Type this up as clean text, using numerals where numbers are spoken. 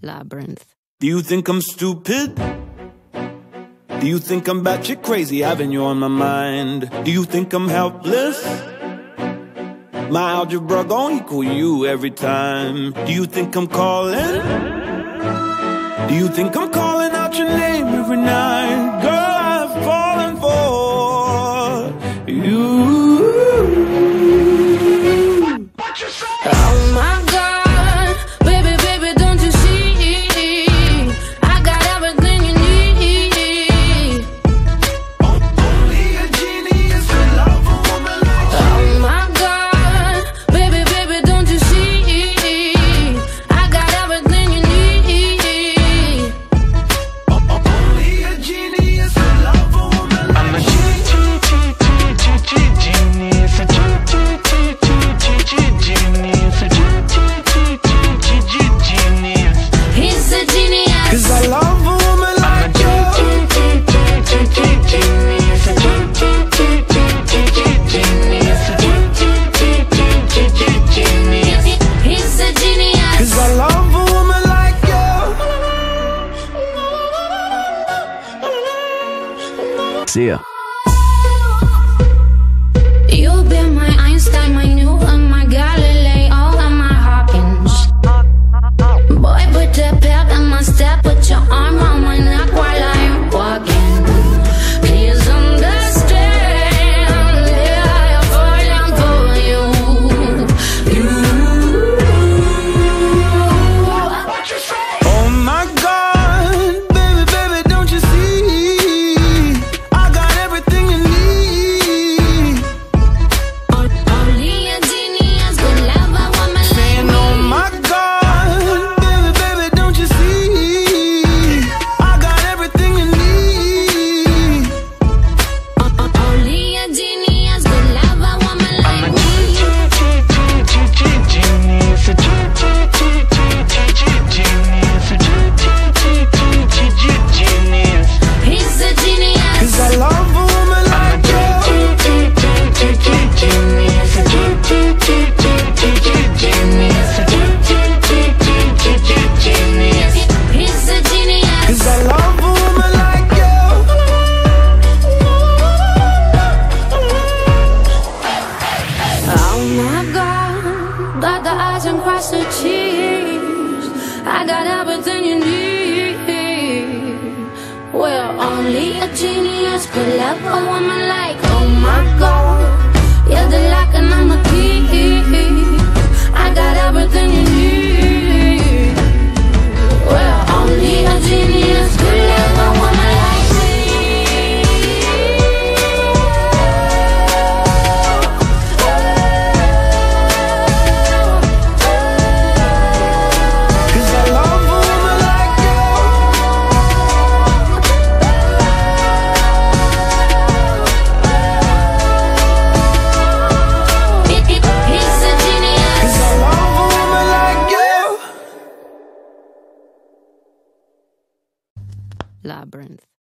Labyrinth. Do you think I'm stupid? Do you think I'm batshit crazy, having you on my mind? Do you think I'm helpless? My algebra gon' equal you every time. Do you think I'm calling? Do you think I'm calling out your name every night? Girl, I've fallen for you. What you say? Oh my God, baby, baby, don't you see? I got everything you need. Only a genius could love a woman like you. Oh my God, baby, baby, don't you see? I got everything you need. Only a genius could love a woman like you. I'm a genius, a genius. He's a genius. 'Cause I love a woman like you. He's a genius. 'Cause I love a woman like you. See ya. You've been my Einstein, my Newton, my Galileo, and my Hawkins. Boy, put the pep in my step, put your arm around my neck while I'm walking. Please understand, yeah, I'm falling for you. Oh my God, baby, baby, don't you see? I got everything you need. Only a genius could love a woman like Saying, me. oh my God, baby, baby, don't you see? I got everything you need. Only a genius could love a woman I'm a like me. genius. He's a genius. 'Cause I love a woman like you. He's a genius. 'Cause I love a woman like you. Oh my God, dot the I's and cross the T's. I got everything you need. Well, only a genius could love a woman like. Oh my God, you're the lock and I'm the key. I got everything you need. Well, only a genius could love a woman like me. 'Cause I love a woman like you. He's a genius. 'Cause I love a woman like you. Labyrinth.